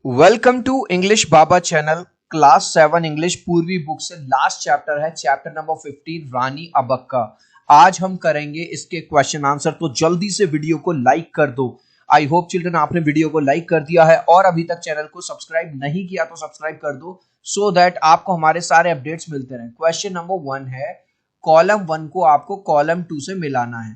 Welcome to English Baba channel class 7 English Purvi book से last chapter है chapter number 15 Rani Abbakka. आज हम करेंगे इसके क्वेश्चन आंसर, तो जल्दी से वीडियो को लाइक कर दो। आई होप चिल्ड्रन आपने वीडियो को लाइक कर दिया है और अभी तक चैनल को सब्सक्राइब नहीं किया तो सब्सक्राइब कर दो सो दैट आपको हमारे सारे अपडेट्स मिलते रहे। क्वेश्चन नंबर 1 है, कॉलम 1 को आपको कॉलम 2 से मिलाना है।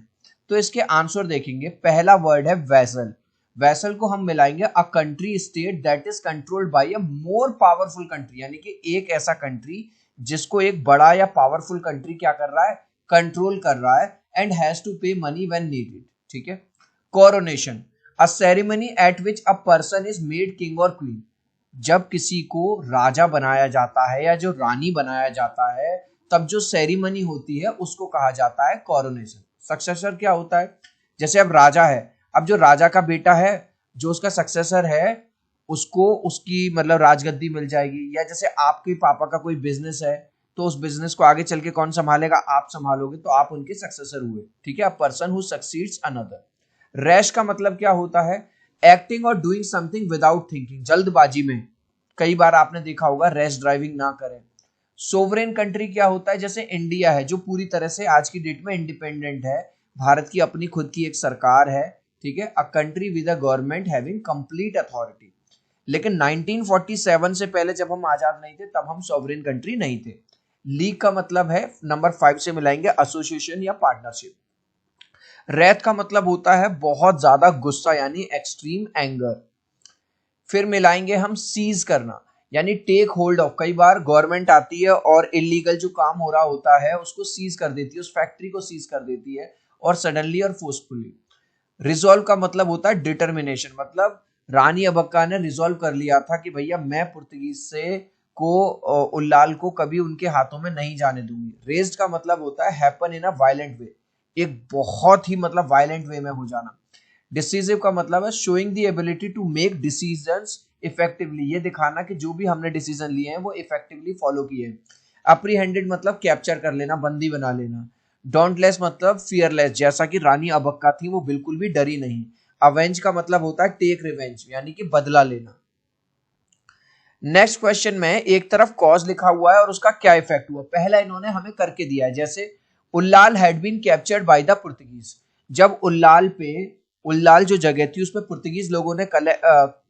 तो इसके आंसर देखेंगे। पहला वर्ड है वेसल। वेसल को हम मिलाएंगे a country state that is controlled by a more powerful country, यानी कि एक ऐसा कंट्री जिसको एक बड़ा या पावरफुल कंट्री क्या कर रहा है, कंट्रोल कर रहा है, एंड हैज टू पे मनी व्हेन नीडेड। ठीक है। Coronation, a ceremony eight which a person is made king और क्वीन। जब किसी को राजा बनाया जाता है या जो रानी बनाया जाता है तब जो सेरेमनी होती है उसको कहा जाता है कोरोनेशन। सक्सेसर क्या होता है, जैसे अब राजा है, अब जो राजा का बेटा है जो उसका सक्सेसर है उसको उसकी मतलब राजगद्दी मिल जाएगी। या जैसे आपके पापा का कोई बिजनेस है तो उस बिजनेस को आगे चल के कौन संभालेगा, आप संभालोगे, तो आप उनके सक्सेसर हुए। ठीक है। A person who succeeds another. Rash का मतलब क्या होता है, एक्टिंग और डूइंग समथिंग विदाउट थिंकिंग, जल्दबाजी में। कई बार आपने देखा होगा रैश ड्राइविंग ना करें। सोवरेन कंट्री क्या होता है, जैसे इंडिया है जो पूरी तरह से आज की डेट में इंडिपेंडेंट है, भारत की अपनी खुद की एक सरकार है। ठीक है। A country with a government having complete authority. लेकिन 1947 से पहले जब हम आजाद नहीं थे तब हम सॉवरेन कंट्री नहीं थे। लीग का मतलब है नंबर 5 से मिलाएंगे एसोसिएशन या पार्टनरशिप। रैथ का मतलब होता है बहुत ज्यादा गुस्सा यानी एक्सट्रीम एंगर। फिर मिलाएंगे हम सीज करना यानी टेक होल्ड ऑफ। कई बार गवर्नमेंट आती है और इलीगल जो काम हो रहा होता है उसको सीज कर देती है, उस फैक्ट्री को सीज कर देती है और सडनली और फोर्सफुली। रिजॉल्व का मतलब होता है डिटर्मिनेशन, मतलब रानी अबक्का ने रिजॉल्व कर लिया था कि भैया मैं पुर्तगीज से को उल्लाल को कभी उनके हाथों में नहीं जाने दूंगी। रेज्ड का मतलब होता है हैपन इन अ वायलेंट वे, एक बहुत ही मतलब वायलेंट वे में हो जाना। डिसीजिव का मतलब है showing the ability to make decisions effectively, ये दिखाना कि जो भी हमने डिसीजन लिए हैं वो इफेक्टिवली फॉलो किए हैं। अप्रीहेंडेड मतलब कैप्चर कर लेना, बंदी बना लेना। डोंटलेस मतलब फियरलेस, जैसा कि रानी अबक्का थी वो बिल्कुल भी डरी नहीं। अवेंज का मतलब होता है टेक रिवेंज यानी कि बदला लेना। नेक्स्ट क्वेश्चन में एक तरफ कॉज लिखा हुआ है और उसका क्या इफेक्ट हुआ। पहला इन्होंने हमें करके दिया है, जैसे Ullal had been captured by the Portuguese. जब उल्लाल जो जगह थी उस पर पुर्तगीज लोगों ने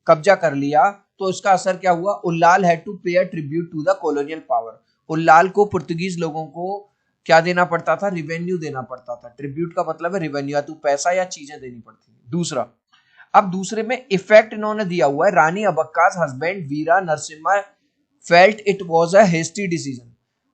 कब्जा कर लिया तो उसका असर क्या हुआ, Ullal had to pay a tribute to the colonial power. Ullal को पुर्तगीज लोगों को क्या देना पड़ता था, रिवेन्यू देना पड़ता था। ट्रिब्यूट का मतलब है रिवेन्यू, या तो पैसा या चीजें देनी पड़ती है। दूसरा, अब दूसरे में इफेक्ट इन्होंने दिया हुआ है, Rani Abbakka's husband Veera Narasimha felt it was a hasty decision.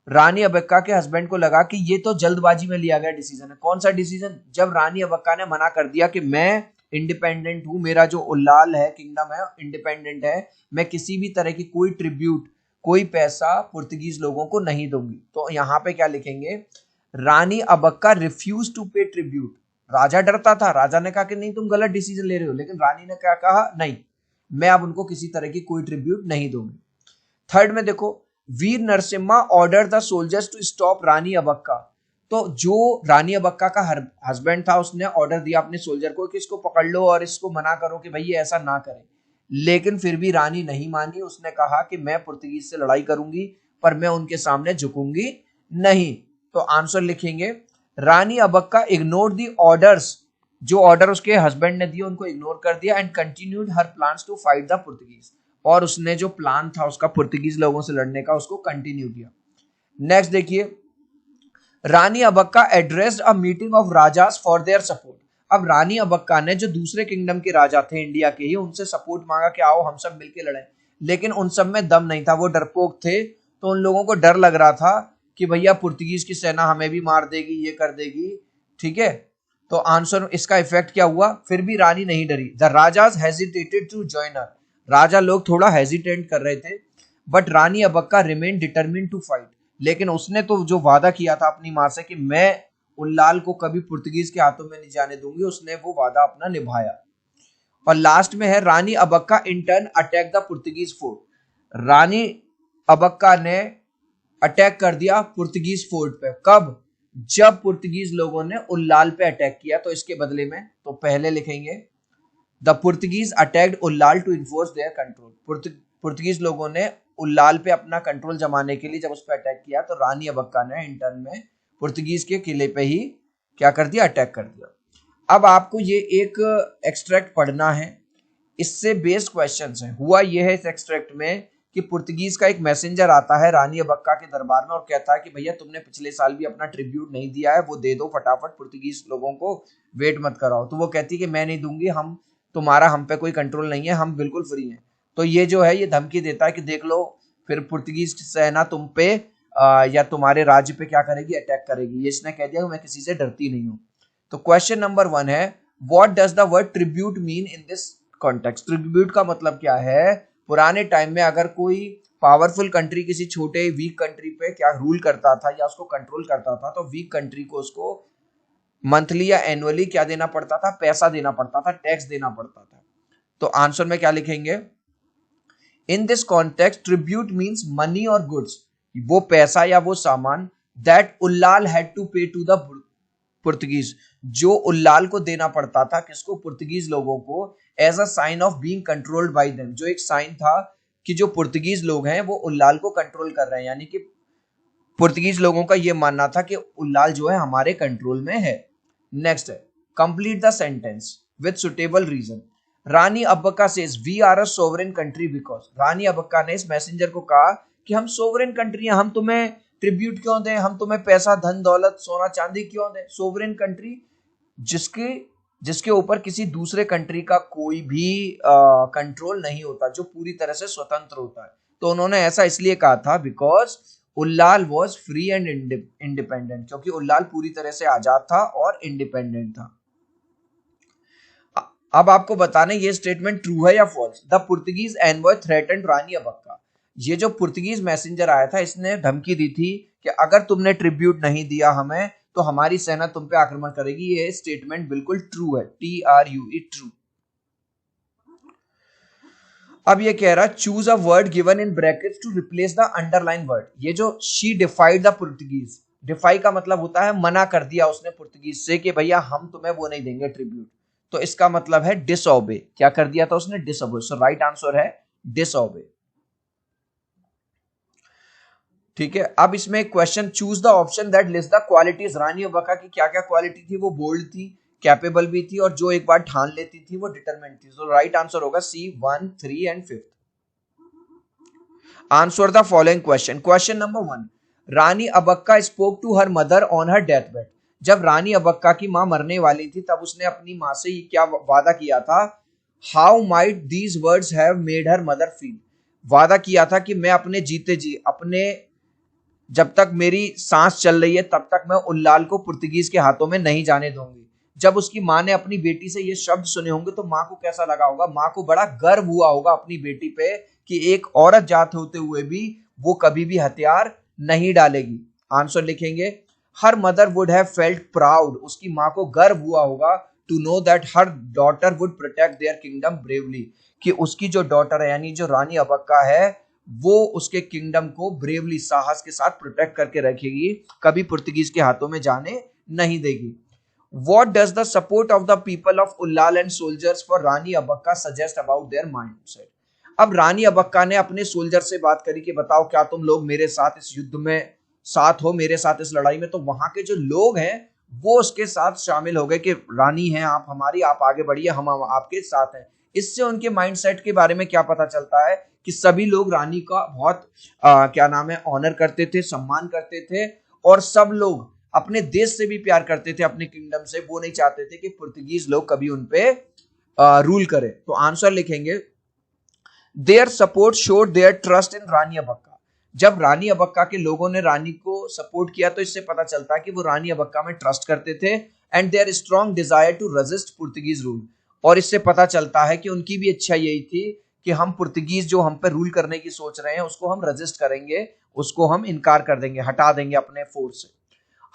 Rani Abbakka के हस्बैंड को लगा कि ये तो जल्दबाजी में लिया गया डिसीजन है। कौन सा डिसीजन, जब रानी अबक्का ने मना कर दिया कि मैं इंडिपेंडेंट हूं, मेरा जो उल्लाल है किंगडम है इंडिपेंडेंट है, मैं किसी भी तरह की कोई ट्रिब्यूट कोई पैसा पुर्तगीज लोगों को नहीं दूंगी। तो यहां पे क्या लिखेंगे, रानी अबक्का रिफ्यूज टू पे ट्रिब्यूट। राजा डरता था, राजा ने कहा कि नहीं तुम गलत डिसीजन ले रहे हो, लेकिन रानी ने क्या कहा, नहीं मैं अब उनको किसी तरह की कोई ट्रिब्यूट नहीं दूंगी। थर्ड में देखो, Veer Narasimha order the soldiers to stop Rani Abbakka. तो जो रानी अबक्का का हस्बैंड था उसने ऑर्डर दिया अपने सोल्जर को कि इसको पकड़ लो और इसको मना करो कि भाई ये ऐसा ना करे। लेकिन फिर भी रानी नहीं मानी, उसने कहा कि मैं पुर्तगीज से लड़ाई करूंगी पर मैं उनके सामने झुकूंगी नहीं। तो आंसर लिखेंगे, Rani Abbakka ignore the orders, जो ऑर्डर उसके हस्बैंड ने दिए उनको इग्नोर कर दिया, and continued her plans to fight the Portuguese. और उसने जो प्लान था उसका पुर्तगीज लोगों से लड़ने का उसको कंटिन्यू किया। नेक्स्ट देखिए, Rani Abbakka addressed a meeting of rajas for their support. अब रानी अबक्का ने जो दूसरे किंगडम के राजा थे इंडिया के ही, उनसे सपोर्ट मांगा कि आओ हम सब मिलके लड़ें। लेकिन उन सब में दम नहीं था, वो डरपोक थे। तो उन लोगों को डर लग रहा था कि भैया पुर्तगीज की सेना हमें भी मार देगी, ये कर देगी। ठीक है। तो आंसर इसका इफेक्ट क्या हुआ, फिर भी रानी नहीं डरी। The rajas hesitated to join her. राजा लोग थोड़ा हेजिटेट कर रहे थे, but Rani Abbakka remain determined to fight. लेकिन उसने तो जो वादा किया था अपनी मां से कि मैं उल्लाल को कभी पुर्तगीज के हाथों में नहीं जाने दूंगी, उसने वो वादा अपना निभाया। और लास्ट में है, Rani Abbakka in turn attack the Portuguese fort. Rani Abbakka ने अटैक कर दिया पुर्तगीज फोर्ट पे। कब, जब पुर्तगीज लोगों ने उल्लाल पे अटैक किया। तो इसके बदले में तो पहले लिखेंगे the Portuguese attacked Ullal to enforce their control. Portuguese लोगों ने उल्लाल पे अपना कंट्रोल जमाने के लिए जब उस पर अटैक किया तो रानी अबक्का ने इंटर्न में पुर्तगीज के किले पे ही क्या कर दिया, अटैक कर दिया। अब आपको ये एक एक्सट्रैक्ट पढ़ना है, इससे बेस्ड क्वेश्चंस हैं। हुआ ये है इस एक्सट्रैक्ट में कि पुर्तगीज का एक मैसेंजर आता है रानी अबक्का के दरबार में और कहता है कि भैया तुमने पिछले साल भी अपना ट्रिब्यूट नहीं दिया है, वो दे दो फटाफट, पुर्तगीज लोगों को वेट मत कराओ। तो वो कहती है कि मैं नहीं दूंगी, हम पे कोई कंट्रोल नहीं है, हम बिल्कुल फ्री हैं। तो ये जो है ये धमकी देता है कि देख लो फिर पुर्तगीज सेना तुम पे या तुम्हारे राज्य पे क्या करेगी, अटैक करेगी। ये इसने कह दिया कि मैं किसी से डरती नहीं हूँ। तो क्वेश्चन नंबर 1 है, what does the word tribute mean in this context. Tribute का मतलब क्या है? पुराने टाइम में अगर कोई पावरफुल कंट्री किसी छोटे वीक कंट्री पे क्या रूल करता था या उसको कंट्रोल करता था, तो वीक कंट्री को उसको मंथली या एनुअली क्या देना पड़ता था, पैसा देना पड़ता था, टैक्स देना पड़ता था। तो आंसर में क्या लिखेंगे? In this context tribute means money और गुड्स, वो पैसा या वो सामान दैट उल्लाल हैड टू पे टू द पुर्तगीज, जो उल्लाल को देना पड़ता था, किसको? पुर्तगीज लोगों को, as a sign of being controlled by them, जो एक साइन था कि जो पुर्तगीज लोग हैं वो उल्लाल को कंट्रोल कर रहे हैं, यानी कि पुर्तगीज लोगों का ये मानना था कि उल्लाल जो है हमारे कंट्रोल में है। नेक्स्ट है, complete the sentence with suitable reason. Rani Abbakka says we are a sovereign country because, Rani Abbakka ने इस मैसेंजर को कहा कि हम सोवरेन कंट्री हैं, हम तुम्हें ट्रिब्यूट क्यों दें, हम तुम्हें पैसा, धन दौलत, सोना चांदी क्यों दें। सोवरेन कंट्री जिसके ऊपर किसी दूसरे कंट्री का कोई भी कंट्रोल नहीं होता, जो पूरी तरह से स्वतंत्र होता है। तो उन्होंने ऐसा इसलिए कहा था because Ullal was free and independent, क्योंकि उल्लाल पूरी तरह से आजाद था और इंडिपेंडेंट था। अब आपको बताने ये स्टेटमेंट ट्रू है या false. The Portuguese envoy threatened Rani Abbakka, ये जो पुर्तगीज मैसेंजर आया था इसने धमकी दी थी कि अगर तुमने ट्रिब्यूट नहीं दिया हमें तो हमारी सेना तुम पे आक्रमण करेगी। ये स्टेटमेंट बिल्कुल ट्रू है, TRUE, ट्रू। अब ये कह रहा है choose a word given in brackets to replace the underline word. ये जो she defied the Portuguese, defy का मतलब होता है मना कर दिया उसने पुर्तगीज से कि भैया हम तुम्हें वो नहीं देंगे ट्रिब्यूट, तो इसका मतलब है डिसओबे। क्या कर दिया था उसने? डिसओबे। सो राइट आंसर है डिसओबे। ठीक है, अब इसमें question, choose the option that list the qualities. Rani Abbakka की क्या क्या क्वालिटी थी? वो बोल्ड थी, कैपेबल भी थी और जो एक बार ठान लेती थी वो डिटरमिनेट थी। सो राइट आंसर होगा C 1, 3 and 5। Answer the following question. Question number 1, Rani Abbakka spoke to her mother on her death bed. जब रानी अबक्का की मां मरने वाली थी तब उसने अपनी मां से क्या वादा किया था? How might these words have made her mother feel. वादा किया था कि मैं अपने जीते जी, अपने जब तक मेरी सांस चल रही है तब तक मैं उल्लाल को पुर्तगीज के हाथों में नहीं जाने दूंगी। जब उसकी मां ने अपनी बेटी से ये शब्द सुने होंगे तो मां को कैसा लगा होगा? मां को बड़ा गर्व हुआ होगा अपनी बेटी पे कि एक औरत जात होते हुए भी वो कभी भी हथियार नहीं डालेगी। आंसर लिखेंगे, her mother would have felt proud, उसकी मां को गर्व हुआ होगा to know that her daughter would protect their kingdom bravely, कि उसकी जो डॉटर है यानी जो रानी अबक्का है वो उसके किंगडम को ब्रेवली, साहस के साथ प्रोटेक्ट करके रखेगी, कभी पुर्तगीज के हाथों में जाने नहीं देगी। What does the support of the people of Ullal and soldiers for Rani Abbakka suggest about their mindset? अब रानी अबक्का ने अपने सोल्जर से बात करी कि बताओ क्या तुम लोग मेरे साथ इस युद्ध में साथ हो, मेरे साथ इस लड़ाई में। तो वहां के जो लोग हैं वो उसके साथ शामिल हो गए कि रानी हैं आप हमारी, आप आगे बढ़िए, हम आपके साथ हैं। इससे उनके माइंडसेट के बारे में क्या पता चलता है कि सभी लोग रानी का बहुत क्या नाम है, ऑनर करते थे, सम्मान करते थे और सब लोग अपने देश से भी प्यार करते थे, अपने किंगडम से। वो नहीं चाहते थे कि पुर्तगीज लोग कभी उनपे रूल करें। तो आंसर लिखेंगे, their support showed their trust in Rani Abbakka. जब रानी अबक्का के लोगों ने रानी को सपोर्ट किया तो इससे पता चलता है कि वो रानी अबक्का में ट्रस्ट करते थे। And their strong desire to resist Portuguese rule, और इससे पता चलता है कि उनकी भी इच्छा यही थी कि हम पुर्तगीज जो हम पे रूल करने की सोच रहे हैं उसको हम रेजिस्ट करेंगे, उसको हम इनकार कर देंगे, हटा देंगे अपने फोर्स से।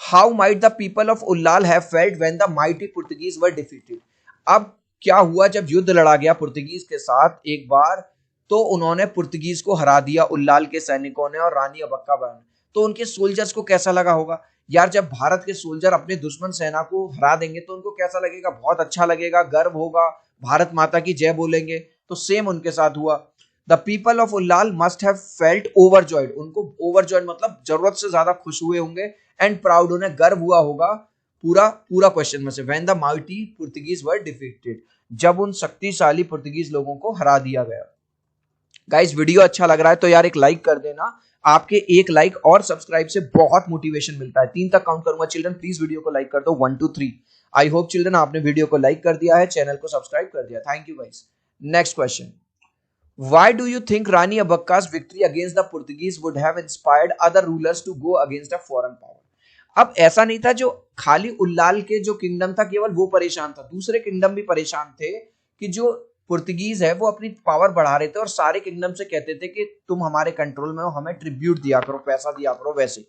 How might the people of Ullal have felt when the mighty Portuguese were defeated? अब क्या हुआ जब युद्ध लड़ा गया पुर्तगीज के साथ एक बार, तो उन्होंने पुर्तगीज को हरा दिया उल्लाल के सैनिकों ने और रानी अबक्का बहन। तो उनके सोल्जर्स को कैसा लगा होगा यार? जब भारत के सोल्जर अपने दुश्मन सेना को हरा देंगे तो उनको कैसा लगेगा? बहुत अच्छा लगेगा, गर्व होगा, भारत माता की जय बोलेंगे, तो सेम उनके साथ हुआ। The people of Ullal must have felt overjoyed, उनको ओवरजॉयड मतलब जरूरत से ज्यादा खुश हुए होंगे, एंड प्राउड, उन्हें गर्व हुआ होगा पूरा पूरा क्वेश्चन में से, when the mighty Portuguese were defeated, जब उन शक्तिशाली पुर्तगीज लोगों को हरा दिया गया। गाइस वीडियो अच्छा लग रहा है तो यार एक लाइक कर देना, आपके एक लाइक और सब्सक्राइब से बहुत मोटिवेशन मिलता है। 3 तक काउंट करूंगा चिल्ड्रन, प्लीज वीडियो को लाइक कर दो, 1 2 3। आई होप चिल्ड्रन आपने वीडियो को लाइक कर दिया है, चैनल को सब्सक्राइब कर दिया, thank you guys. Next question, why do you think Rani Abbakka's victory against the Portuguese would have inspired other rulers to go against a foreign power? अब ऐसा नहीं था जो खाली उल्लाल के जो किंगडम था केवल वो परेशान था, दूसरे किंगडम भी परेशान थे कि जो पुर्तगीज है वो अपनी पावर बढ़ा रहे थे और सारे किंगडम से कहते थे कि तुम हमारे कंट्रोल में हो, हमें ट्रिब्यूट दिया करो, पैसा दिया करो वैसे।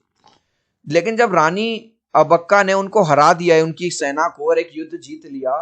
लेकिन जब रानी अबक्का ने उनको हरा दिया है, उनकी सेना को, और एक युद्ध जीत लिया,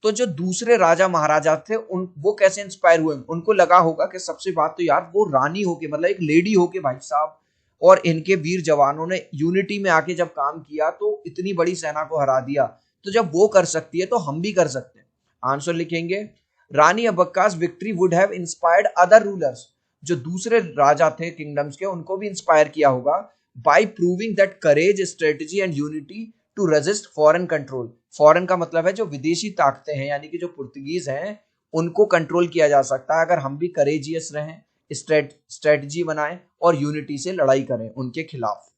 तो जो दूसरे राजा महाराजा थे वो कैसे इंस्पायर हुए, उनको लगा होगा कि सबसे बात तो यार वो रानी होके, मतलब एक लेडी होके भाई साहब, और इनके वीर जवानों ने यूनिटी में आके जब काम किया तो इतनी बड़ी सेना को हरा दिया, तो जब वो कर सकती है तो हम भी कर सकते हैं। आंसर लिखेंगे, Rani Abbakka's victory would have inspired other rulers, जो दूसरे राजा थे किंगडम्स के उनको भी इंस्पायर किया होगा, by proving that courage, strategy and unity to resist foreign control. Foreign का मतलब है जो विदेशी ताकतें हैं, यानी कि जो पुर्तगीज हैं उनको कंट्रोल किया जा सकता है अगर हम भी करेजियस रहें, स्ट्रेटजी बनाएं और यूनिटी से लड़ाई करें उनके खिलाफ।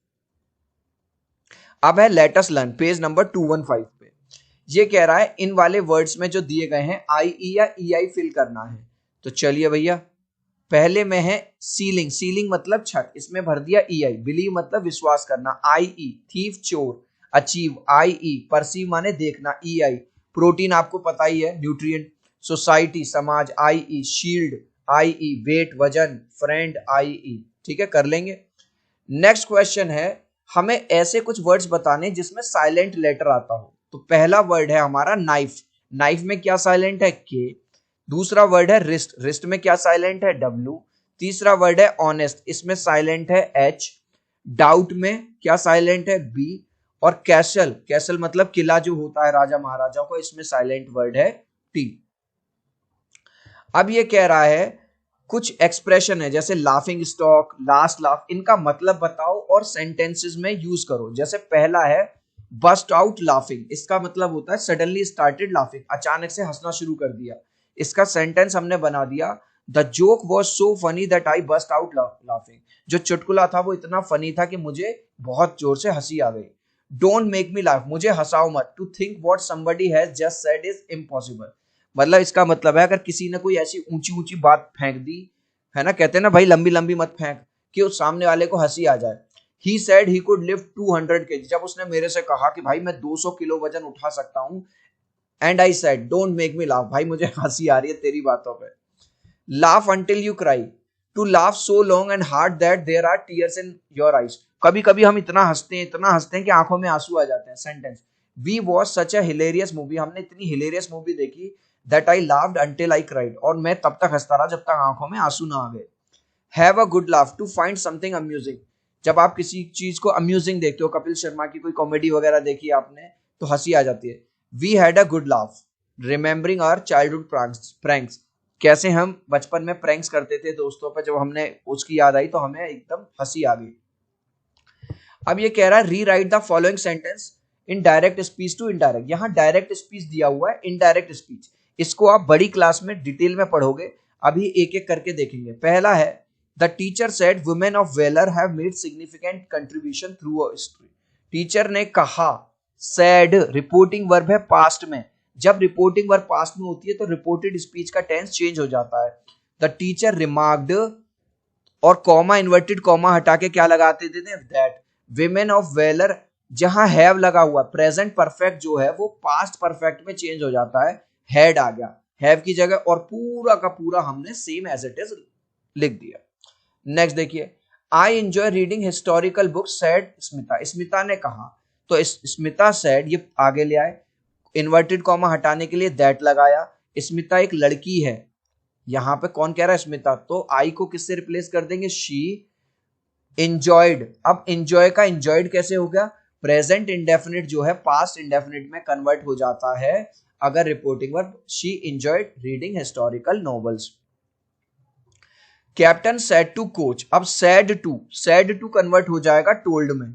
अब है let us learn, page number 215 पे। ये कह रहा है इन वाले वर्ड्स में जो दिए गए हैं आई ई या ई आई फिल करना है। तो चलिए भैया, पहले में है सीलिंग, सीलिंग मतलब छत, इसमें भर दिया ई आई। बिलीव मतलब विश्वास करना, आई ई। थीफ चोर, अचीव, आई ई। परसीव माने देखना, ई आई। प्रोटीन आपको पता ही है, न्यूट्रिएंट। सोसाइटी समाज, आई ई। शील्ड, आई ई। वेट वजन, फ्रेंड, आई ई। ठीक है, कर लेंगे। नेक्स्ट क्वेश्चन है, हमें ऐसे कुछ वर्ड्स बताने जिसमें साइलेंट लेटर आता हो। तो पहला वर्ड है हमारा नाइफ, नाइफ में क्या साइलेंट है, के। दूसरा वर्ड है रिस्ट, रिस्ट में क्या साइलेंट है, डब्ल्यू। तीसरा वर्ड है ऑनेस्ट, इसमें साइलेंट है एच। डाउट में क्या साइलेंट है, बी। और कैसल, कैसल मतलब किला जो होता है राजा महाराजा को, इसमें साइलेंट वर्ड है टी। अब ये कह रहा है कुछ एक्सप्रेशन है जैसे लाफिंग स्टॉक, लास्ट लाफ, इनका मतलब बताओ और सेंटेंसेस में यूज करो। जैसे पहला है बस्ट आउट लाफिंग, इसका मतलब होता है सडनली स्टार्टेड लाफिंग, अचानक से हंसना शुरू कर दिया। इसका सेंटेंस हमने बना दिया, the joke was so funny that I burst out laughing, जो चुटकुला था वो इतना फनी था कि मुझे बहुत जोर से हंसी आ गई। डोंट मेक मी लाफ, मुझे हंसाओ मत। To think what somebody has just said is impossible, मतलब इसका मतलब है अगर किसी ने कोई ऐसी ऊंची ऊंची बात फेंक दी है ना, कहते हैं ना भाई लंबी लंबी मत फेंक कि उस सामने वाले को हंसी आ जाए। He said he could lift 200 kg, जब उसने मेरे से कहा कि भाई मैं 200 किलो वजन उठा सकता हूं, and I said don't make me laugh, भाई मुझे हंसी आ रही है तेरी बातों पे। Laugh until you cry, to laugh so long and hard that there are tears in your eyes, कभी कभी हम इतना हंसते हैं कि आंखों में आंसू आ जाते हैं। Sentence, we watch such a hilarious movie, हमने इतनी हिलेरियस मूवी देखी, that I laughed until I cried, और मैं तब तक हंसता रहा जब तक आंखों में आंसू ना आ गए। Have a good laugh, to find something amusing, जब आप किसी चीज को अम्यूजिंग देखते हो, कपिल शर्मा की कोई कॉमेडी वगैरह देखी आपने तो हंसी आ जाती है। We had a good laugh, remembering our childhood pranks, कैसे हम बचपन में प्रैंक्स करते थे दोस्तों पर, जब हमने उसकी याद आई तो हमें एकदम हंसी आ गई। अब ये कह रहा है rewrite the following sentence in direct speech to indirect, यहां डायरेक्ट स्पीच दिया हुआ है, इनडायरेक्ट स्पीच इसको आप बड़ी क्लास में डिटेल में पढ़ोगे, अभी एक एक करके देखेंगे। पहला है the teacher said women of velar have made significant contribution through history, teacher ने कहा। सेड रिपोर्टिंग वर्ब है पास्ट में, जब रिपोर्टिंग वर्ब पास्ट में होती है तो रिपोर्टेड स्पीच का टेंस चेंज हो जाता है। द टीचर रिमार्क्ड, और कॉमा इन्वर्टेड कॉमा हटा के क्या लगाते थे, दैट विमेन ऑफ वेलर, जहां हैव लगा हुआ प्रेजेंट परफेक्ट जो है वो पास्ट परफेक्ट में चेंज हो जाता है, हैड आ गया हैव की जगह, और पूरा का पूरा हमने सेम एज इट इज लिख दिया। नेक्स्ट देखिए, I enjoy reading historical books said Smita, Smita ने कहा, तो स्मिता सेड ये आगे ले आए, इन्वर्टेड कॉमा हटाने के लिए दैट लगाया। स्मिता एक लड़की है, यहां पे कौन कह रहा है, स्मिता, तो आई को किससे रिप्लेस कर देंगे, शी। इंजॉयड, अब इंजॉय का इंजॉयड कैसे हो गया, प्रेजेंट इंडेफिनिट जो है पास्ट इंडेफिनिट में कन्वर्ट हो जाता है अगर reporting verb she enjoyed reading historical novels. Captain said to coach, अब सेड टू कन्वर्ट हो जाएगा टोल्ड में।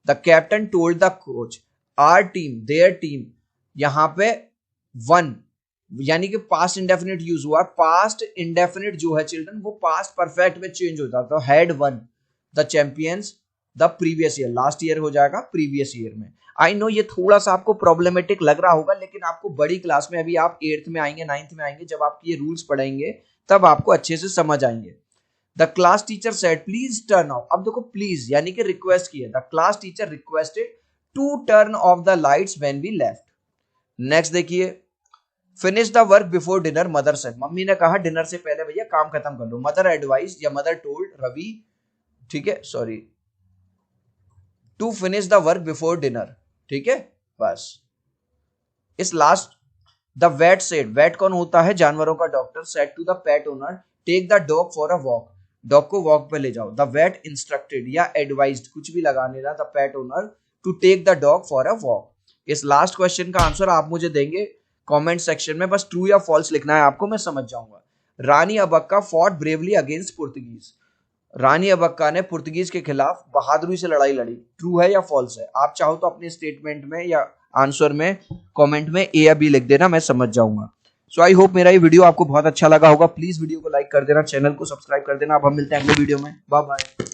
The captain told the coach our team their team, यहां पे वन यानी कि पास्ट इंडेफिनिट यूज हुआ। पास्ट इंडेफिनिट जो है चिल्ड्रन वो पास्ट परफेक्ट में चेंज होता है, तो had one the champions the previous year, last year हो जाएगा प्रीवियस ईयर में। आई नो ये थोड़ा सा आपको प्रॉब्लमेटिक लग रहा होगा, लेकिन आपको बड़ी क्लास में, अभी आप 8th में आएंगे 9th में आएंगे, जब आप ये रूल्स पढ़ेंगे तब आपको अच्छे से समझ आएंगे। The class teacher said please turn off, अब देखो प्लीज यानी कि रिक्वेस्ट की है। The class teacher requested to turn off the lights when we left. Next देखिए, finish the work before dinner mother said, mummy ने कहा डिनर से पहले भैया काम खत्म कर लो। मदर एडवाइस या मदर टोल्ड रवि, ठीक है, sorry, to finish the work before dinner, ठीक है। बस इस last, the vet said, vet कौन होता है, जानवरों का doctor, said to the pet owner take the dog for a walk, dog को वॉक पे ले जाओ। द वेट इंस्ट्रक्टेड या एडवाइज्ड, कुछ भी लगाने ना, the pet owner to take the dog for a walk. इस लास्ट क्वेश्चन का आंसर आप मुझे देंगे कमेंट सेक्शन में, बस ट्रू या फॉल्स लिखना है आपको, मैं समझ जाऊंगा। Rani Abbakka fought bravely against Portuguese, Rani Abbakka ने पुर्तगीज के खिलाफ बहादुरी से लड़ाई लड़ी, ट्रू है या फॉल्स है? आप चाहो तो अपने स्टेटमेंट में या आंसर में कमेंट में ए या बी लिख देना, मैं समझ जाऊंगा। सो आई होप मेरा ये वीडियो आपको बहुत अच्छा लगा होगा। प्लीज वीडियो को लाइक कर देना, चैनल को सब्सक्राइब कर देना। अब हम मिलते हैं अगले वीडियो में, बाय बाय।